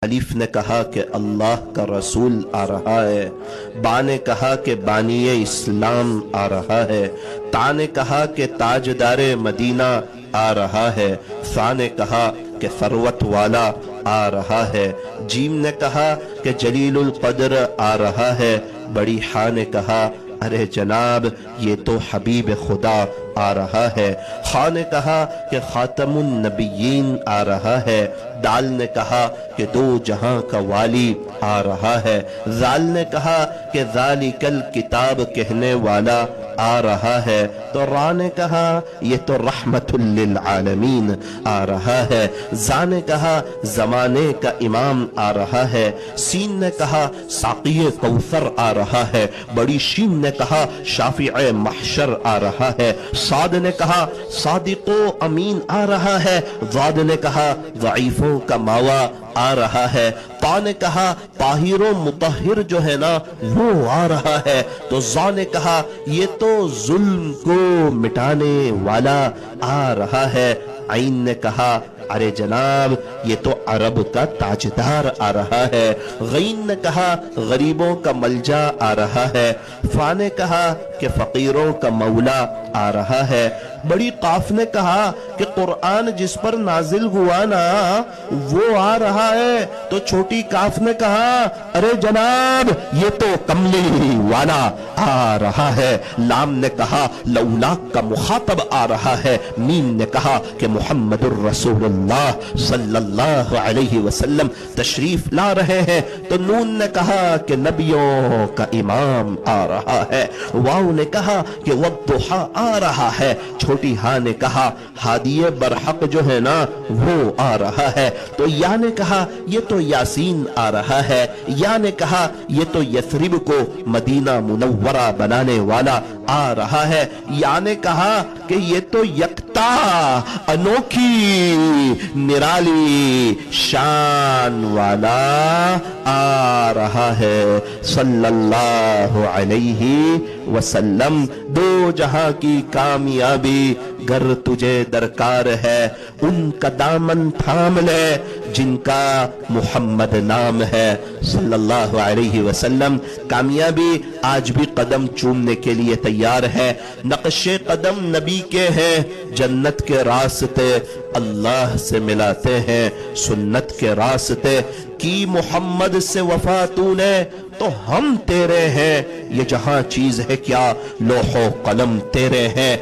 الف نے کہا کہ اللہ کا رسول آ رہا ہے، با نے کہا کہ بانی اسلام آ رہا ہے، تا نے کہا کہ تاجدار مدینہ آ رہا ہے، ثا نے کہا کہ ثروت والا آ رہا ہے، جیم نے کہا کہ جلیل القدر آ رہا ہے، بڑی ہا نے کہا ارے جناب یہ تو حبیب خدا آ رہا ہے، خا نے کہا کہ خاتم النبیین آ رہا ہے، دال نے کہا کہ دو جہاں کا والی آ رہا ہے، زال نے کہا کہ ذالک الکتاب کہنے والا آ رہا ہے، تو را نے کہا یہ تو رحمت للعالمین آ رہا ہے، زا نے کہا زمانے کا امام آ رہا ہے، سین نے کہا ساقی کوثر آ رہا ہے، بڑی شین نے کہا شافع محشر آ رہا ہے، صاد نے کہا صادق و امین آ رہا ہے، ضاد نے کہا ضعیفوں کا ماوا آ رہا ہے، طا نے کہا طاہر و مطہر جو ہے نا وہ آ رہا ہے، تو ظا نے کہا یہ تو ظلم کو مٹانے والا آ رہا ہے، عین نے کہا ارے جناب یہ تو عرب کا تاجدار آ رہا ہے، غین نے کہا غریبوں کا ملجا آ رہا ہے، فا نے کہا کہ فقیروں کا مولا آ رہا ہے، بڑی قاف نے کہا کہ قرآن جس پر نازل ہوا نا وہ آ رہا ہے، تو چھوٹی کاف نے کہا ارے جناب یہ تو کملی والا آ رہا ہے، لام نے کہا لولا کا مخاطب آ رہا ہے، میم نے کہا کہ محمد الرسول اللہ صلی اللہ علیہ وسلم تشریف لا رہے ہیں، تو نون نے کہا کہ نبیوں کا امام آ رہا ہے، واو نے کہا کہ والضحی آ رہا ہے، چھوٹی ہاں نے کہا ہادی برحق جو ہے نا وہ آ رہا ہے، تو یا نے کہا یہ تو یاسین آ رہا ہے، یا نے کہا یہ تو یثرب کو مدینہ منورہ بنانے والا آ رہا ہے، یا نے کہا کہ یہ تو یکتا انوکھی نرالی شان والا آ رہا ہے صلی اللہ علیہ وسلم۔ دو جہاں کی کامیابی گر تجھے درکار ہے، ان کا دامن تھام لے جن کا محمد نام ہے صلی اللہ علیہ وسلم۔ کامیابی آج بھی قدم چومنے کے لیے تیار ہے، نقش قدم نبی کے ہیں، جنت کے راستے اللہ سے ملاتے ہیں، سنت کے راستے کی محمد سے وفا تو نے تو ہم تیرے ہیں، یہ جہاں چیز ہے کیا لوح و قلم تیرے ہیں۔